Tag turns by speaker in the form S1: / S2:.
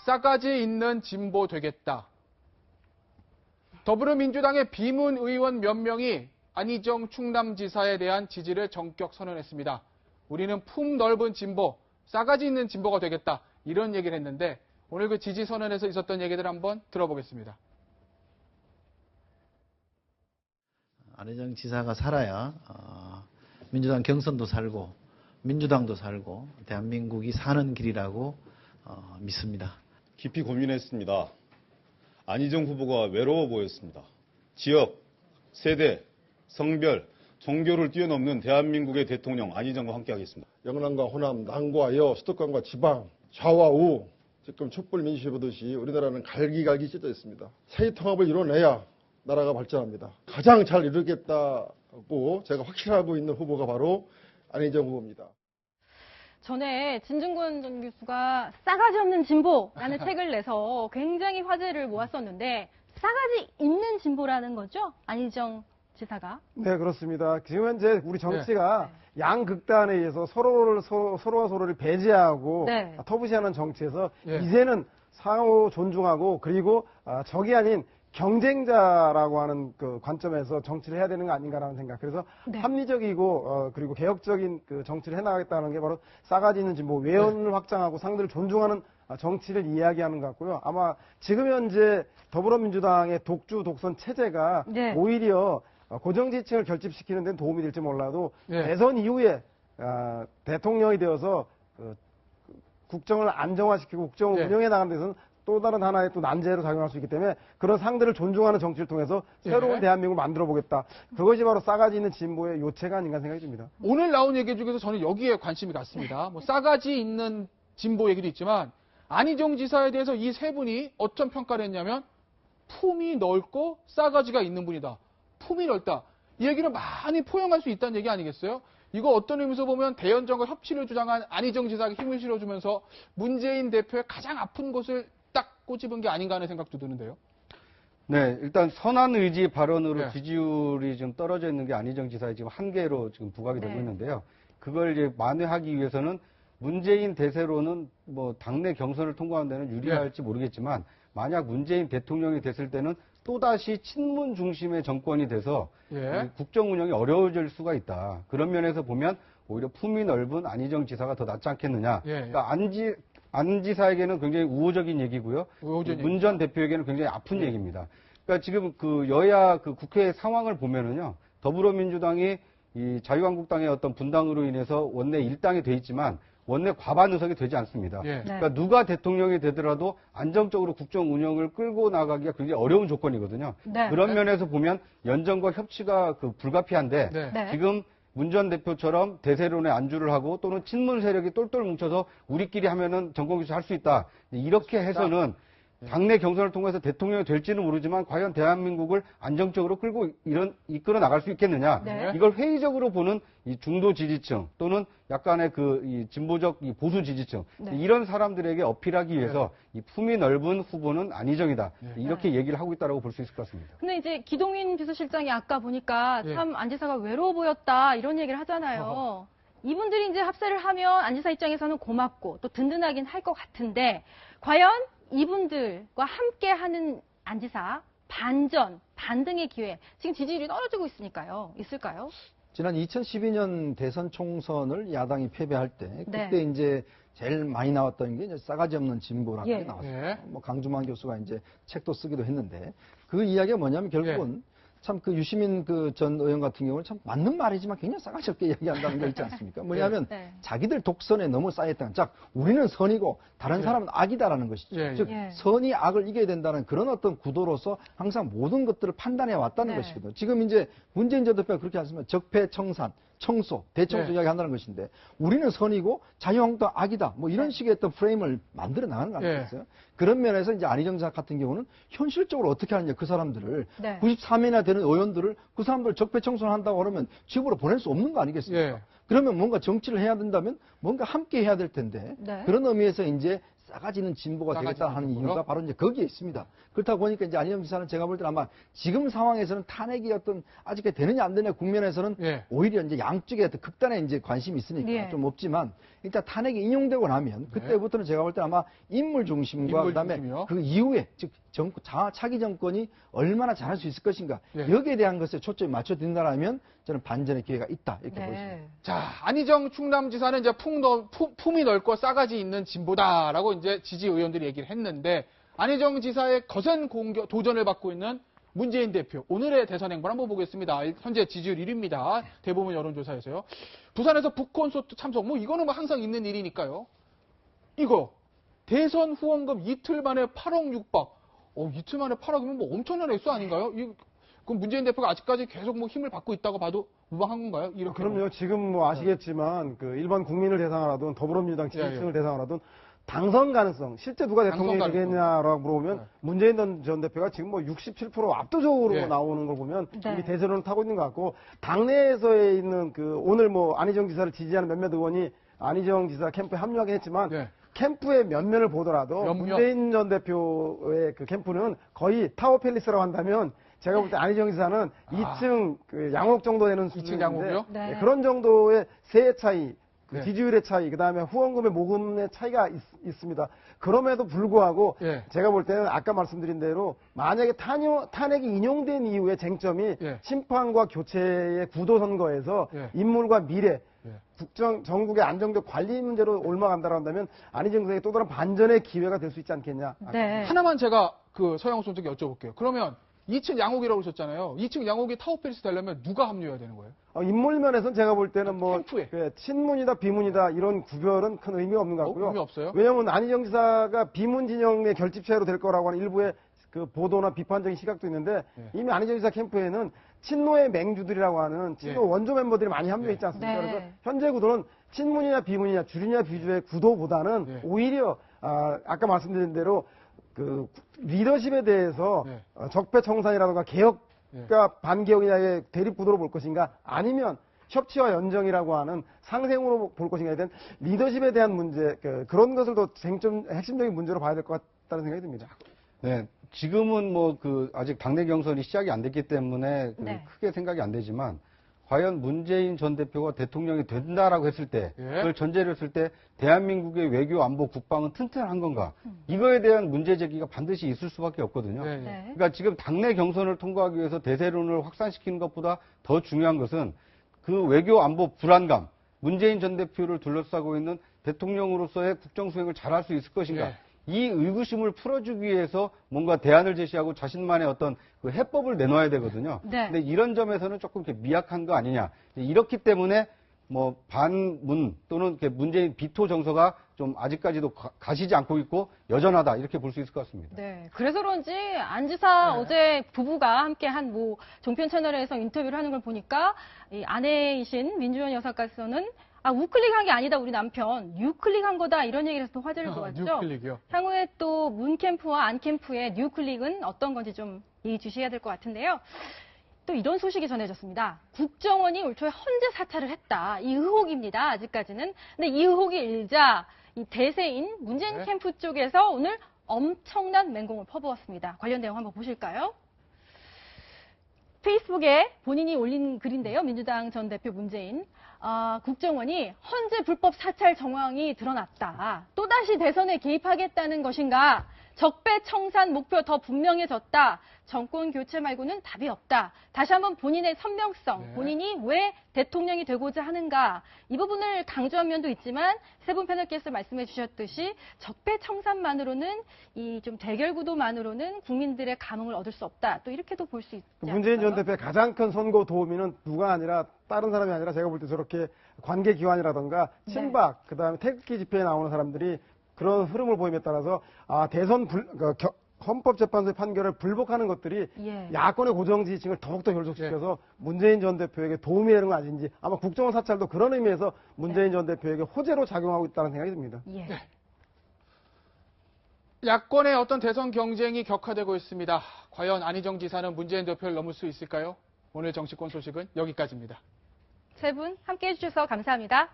S1: 싸가지 있는 진보 되겠다. 더불어민주당의 비문 의원 몇 명이 안희정 충남지사에 대한 지지를 전격 선언했습니다. 우리는 품 넓은 진보, 싸가지 있는 진보가 되겠다. 이런 얘기를 했는데 오늘 그 지지 선언에서 있었던 얘기들 한번 들어보겠습니다.
S2: 안희정 지사가 살아야 민주당 경선도 살고 민주당도 살고 대한민국이 사는 길이라고 믿습니다.
S3: 깊이 고민했습니다. 안희정 후보가 외로워 보였습니다. 지역, 세대, 성별, 종교를 뛰어넘는 대한민국의 대통령 안희정과 함께하겠습니다.
S4: 영남과 호남, 남과 여, 수도권과 지방, 좌와 우 지금 촛불 민주주의 보듯이 우리나라는 갈기갈기 찢어져 있습니다. 세계 통합을 이뤄내야 나라가 발전합니다. 가장 잘 이루겠다고 제가 확신하고 있는 후보가 바로 안희정 후보입니다.
S5: 전에 진중권 전 교수가 싸가지 없는 진보라는 책을 내서 굉장히 화제를 모았었는데 싸가지 있는 진보라는 거죠? 안희정 지사가?
S6: 네, 그렇습니다. 지금 현재 우리 정치가 양극단에 의해서 서로가 서로를 배제하고 터부시하는 정치에서 이제는 상호 존중하고 그리고 적이 아닌 경쟁자라고 하는 그 관점에서 정치를 해야 되는 거 아닌가라는 생각. 그래서 합리적이고 그리고 개혁적인 그 정치를 해나가겠다는 게 바로 싸가지 있는 진보, 외연을 확장하고 상대를 존중하는 정치를 이야기하는 것 같고요. 아마 지금 현재 더불어민주당의 독주 독선 체제가 오히려 고정지층을 결집시키는 데는 도움이 될지 몰라도 대선 이후에 대통령이 되어서 국정을 안정화시키고 국정을 운영해 나가는 데서는 또 다른 하나의 또 난제로 작용할 수 있기 때문에 그런 상대를 존중하는 정치를 통해서 새로운 대한민국을 만들어 보겠다. 그것이 바로 싸가지 있는 진보의 요체가 아닌가 생각이 듭니다.
S1: 오늘 나온 얘기 중에서 저는 여기에 관심이 갔습니다. 뭐 싸가지 있는 진보 얘기도 있지만 안희정 지사에 대해서 이 세 분이 어떤 평가를 했냐면 품이 넓고 싸가지가 있는 분이다. 품이 넓다. 이 얘기를 많이 포용할 수 있다는 얘기 아니겠어요? 이거 어떤 의미에서 보면 대연정과 협치를 주장한 안희정 지사에게 힘을 실어주면서 문재인 대표의 가장 아픈 곳을 딱 꼬집은 게 아닌가 하는 생각도 드는데요.
S7: 네, 일단 선한 의지 발언으로 지지율이 좀 떨어져 있는 게 안희정 지사의 지금 한계로 지금 부각이 되고 있는데요. 그걸 이제 만회하기 위해서는 문재인 대세로는 뭐 당내 경선을 통과하는 데는 유리할지 모르겠지만 만약 문재인 대통령이 됐을 때는 또다시 친문 중심의 정권이 돼서 국정 운영이 어려워질 수가 있다. 그런 면에서 보면 오히려 품이 넓은 안희정 지사가 더 낫지 않겠느냐. 그러니까 안 지사에게는 굉장히 우호적인 얘기고요. 문 전 대표에게는 굉장히 아픈 얘기입니다. 그러니까 지금 그 여야 그 국회 상황을 보면은요. 더불어민주당이 이 자유한국당의 어떤 분당으로 인해서 원내 일당이 돼 있지만 원내 과반 의석이 되지 않습니다. 그러니까 누가 대통령이 되더라도 안정적으로 국정 운영을 끌고 나가기가 굉장히 어려운 조건이거든요. 그런 면에서 보면 연정과 협치가 그 불가피한데 지금 문 전 대표처럼 대세론에 안주를 하고 또는 친문 세력이 똘똘 뭉쳐서 우리끼리 하면은 정권 교체 할 수 있다. 이렇게 해서는 당내 경선을 통해서 대통령이 될지는 모르지만 과연 대한민국을 안정적으로 이끌어 나갈 수 있겠느냐. 이걸 회의적으로 보는 이 중도 지지층 또는 약간의 이 진보적 이 보수 지지층 이런 사람들에게 어필하기 위해서 이 품이 넓은 후보는 안희정이다. 이렇게 얘기를 하고 있다고 볼 수 있을 것 같습니다.
S5: 근데 이제 기동인 비서실장이 아까 보니까 참 안 지사가 외로워 보였다 이런 얘기를 하잖아요. 이분들이 이제 합세를 하면 안 지사 입장에서는 고맙고 또 든든하긴 할 것 같은데 과연 이분들과 함께하는 안 지사 반등의 기회 지금 지지율이 떨어지고 있으니까요. 있을까요?
S8: 지난 2012년 대선 총선을 야당이 패배할 때 그때 이제 제일 많이 나왔던 게 이제 싸가지 없는 진보라는 게 나왔어요. 뭐 강주만 교수가 이제 책도 쓰기도 했는데 그 이야기가 뭐냐면 결국은 참 그 유시민 그 전 의원 같은 경우는 참 맞는 말이지만 굉장히 싸가지 없게 이야기한다는 게 있지 않습니까? 뭐냐면 자기들 독선에 너무 쌓였다는 즉 우리는 선이고 다른 사람은 악이다라는 것이죠. 즉 선이 악을 이겨야 된다는 그런 어떤 구도로서 항상 모든 것들을 판단해 왔다는 것이거든요. 지금 이제 문재인 전 대표가 그렇게 하시면 적폐청산, 청소, 대청소 이야기 한다는 것인데 우리는 선이고 자유한국당 악이다. 뭐 이런 식의 어떤 프레임을 만들어 나가는 거 아니겠어요? 그런 면에서 이제 안희정 지사 같은 경우는 현실적으로 어떻게 하느냐 그 사람들을 93명이나 되는 의원들을 그 사람들 적폐청소를 한다고 그러면 집으로 보낼 수 없는 거 아니겠습니까? 그러면 뭔가 정치를 해야 된다면 뭔가 함께 해야 될 텐데 그런 의미에서 이제 싸가지는 진보가
S1: 싸가지
S8: 되겠다 하는
S1: 진보요?
S8: 이유가 바로 이제 거기에 있습니다. 그렇다 보니까 이제 안희정 지사는 제가 볼 때는 아마 지금 상황에서는 탄핵이 어떤 아직 되느냐 안 되느냐 국면에서는
S1: 예.
S8: 오히려 이제 양쪽에 어떤 극단에 이제 관심이 있으니까
S5: 예.
S8: 좀 없지만 일단 탄핵이 인용되고 나면 그때부터는 제가 볼 때 아마 인물 중심과
S1: 인물
S8: 그다음에
S1: 중심이요?
S8: 그 이후에 즉 차기 정권이 얼마나 잘할 수 있을 것인가
S1: 예.
S8: 여기에 대한 것에 초점이 맞춰진다라면 저는 반전의 기회가 있다 이렇게 보입니다.
S1: 자, 안희정 충남지사는 이제 품이 넓고 싸가지 있는 진보다라고 이제 지지 의원들이 얘기를 했는데 안희정 지사의 거센 도전을 받고 있는 문재인 대표 오늘의 대선 행보를 한번 보겠습니다. 현재 지지율 1위입니다. 대부분 여론조사에서요. 부산에서 북콘서트 참석 뭐 이거는 뭐 항상 있는 일이니까요. 이거 대선 후원금 이틀 만에 8억 6박. 이틀 만에 8억이면 뭐 엄청난 액수 아닌가요? 그럼 문재인 대표가 아직까지 계속 뭐 힘을 받고 있다고 봐도 무방한 건가요? 이렇게.
S6: 그럼요. 지금 뭐 아시겠지만 그 일반 국민을 대상으로 하든 더불어민주당 지지층을 대상으로 하든 당선 가능성, 실제 누가 대통령이 되겠냐라고 물어보면 문재인 전 대표가 지금 뭐 67% 압도적으로 나오는 걸 보면 이미 대세론을 타고 있는 것 같고 당내에서에 있는 그 오늘 뭐 안희정 지사를 지지하는 몇몇 의원이 안희정 지사 캠프에 합류하긴 했지만 캠프의 면면을 보더라도 문재인 전 대표의 그 캠프는 거의 타워 팰리스라고 한다면 제가 볼 때 안희정 지사는 2층 그 양옥 정도 되는 수준인데 그런 정도의 세의 차이, 지지율의 차이, 그다음에 후원금의 모금의 차이가 있습니다. 그럼에도 불구하고 제가 볼 때는 아까 말씀드린 대로 만약에 탄핵이 인용된 이후의 쟁점이 심판과 교체의 구도 선거에서 인물과 미래, 전국의 안정적 관리 문제로 옮아간다고 한다면 안희정 지사에게 또 다른 반전의 기회가 될 수 있지 않겠냐.
S1: 하나만 제가 그 서영호 선수께 여쭤볼게요. 그러면 2층 양옥이라고 하셨잖아요. 2층 양옥이 타워팰리스 되려면 누가 합류해야 되는 거예요?
S6: 인물 면에서는 제가 볼 때는 뭐
S1: 캠프에.
S6: 친문이다 비문이다 이런 구별은 큰 의미가 없는 것 같고요.
S1: 의미 없어요?
S6: 왜냐하면 안희정 지사가 비문 진영의 결집체로 될 거라고 하는 일부의 그 보도나 비판적인 시각도 있는데 이미 안희정 지사 캠프에는 친노의 맹주들이라고 하는 친노 원조 멤버들이 많이 합류해 있지 않습니까? 그래서 현재 구도는 친문이냐 비문이냐 주류냐 비주의 구도보다는 오히려 아까 말씀드린 대로 그 리더십에 대해서 적폐청산이라든가 개혁과 반개혁이냐의 대립 구도로 볼 것인가 아니면 협치와 연정이라고 하는 상생으로 볼 것인가에 대한 리더십에 대한 문제 그런 것을 더 핵심적인 문제로 봐야 될 것 같다는 생각이 듭니다.
S7: 네, 지금은 뭐 그 아직 당내 경선이 시작이 안 됐기 때문에 크게 생각이 안 되지만 과연 문재인 전 대표가 대통령이 된다라고 했을 때 그걸 전제로 했을 때 대한민국의 외교, 안보, 국방은 튼튼한 건가? 이거에 대한 문제 제기가 반드시 있을 수밖에 없거든요. 그러니까 지금 당내 경선을 통과하기 위해서 대세론을 확산시키는 것보다 더 중요한 것은 그 외교, 안보 불안감, 문재인 전 대표를 둘러싸고 있는 대통령으로서의 국정 수행을 잘할 수 있을 것인가? 이 의구심을 풀어주기 위해서 뭔가 대안을 제시하고 자신만의 어떤 그 해법을 내놓아야 되거든요. 근데 이런 점에서는 조금 이렇게 미약한 거 아니냐. 이렇기 때문에 뭐 반문 또는 문재인 비토 정서가 좀 아직까지도 가시지 않고 있고 여전하다 이렇게 볼 수 있을 것 같습니다.
S5: 네, 그래서 그런지 안 지사 어제 부부가 함께 한 뭐 종편 채널에서 인터뷰를 하는 걸 보니까 이 아내이신 민주원 여사께서는 우클릭한 게 아니다, 우리 남편. 뉴클릭한 거다, 이런 얘기를 해서 또 화제를 모았죠.
S1: 뉴클릭이요?
S5: 향후에 또 문 캠프와 안 캠프의 뉴클릭은 어떤 건지 좀 얘기 주셔야 될 것 같은데요. 또 이런 소식이 전해졌습니다. 국정원이 올 초에 헌재 사찰을 했다. 이 의혹입니다, 아직까지는. 근데 이 의혹이 일자 이 대세인 문재인 캠프 쪽에서 오늘 엄청난 맹공을 퍼부었습니다. 관련 내용 한번 보실까요? 페이스북에 본인이 올린 글인데요. 민주당 전 대표 문재인. 국정원이 헌재 불법 사찰 정황이 드러났다. 또다시 대선에 개입하겠다는 것인가? 적폐청산 목표 더 분명해졌다. 정권 교체 말고는 답이 없다. 다시 한번 본인의 선명성, 본인이 왜 대통령이 되고자 하는가. 이 부분을 강조한 면도 있지만 세 분 패널께서 말씀해 주셨듯이 적폐청산만으로는 이 좀 대결 구도만으로는 국민들의 감흥을 얻을 수 없다. 또 이렇게도 볼 수 있지 않을까요?
S6: 문재인 전 대표의 가장 큰 선거 도우미는 누가 아니라 다른 사람이 아니라 제가 볼 때 저렇게 관계기관이라든가 친박, 그다음에 태극기 집회에 나오는 사람들이 그런 흐름을 보임에 따라서 대선 헌법재판소의 판결을 불복하는 것들이 야권의 고정 지지층을 더욱더 결속시켜서 문재인 전 대표에게 도움이 되는 건 아닌지 아마 국정원 사찰도 그런 의미에서 문재인 전 대표에게 호재로 작용하고 있다는 생각이 듭니다.
S1: 야권의 어떤 대선 경쟁이 격화되고 있습니다. 과연 안희정 지사는 문재인 대표를 넘을 수 있을까요? 오늘 정치권 소식은 여기까지입니다.
S5: 세 분 함께해 주셔서 감사합니다.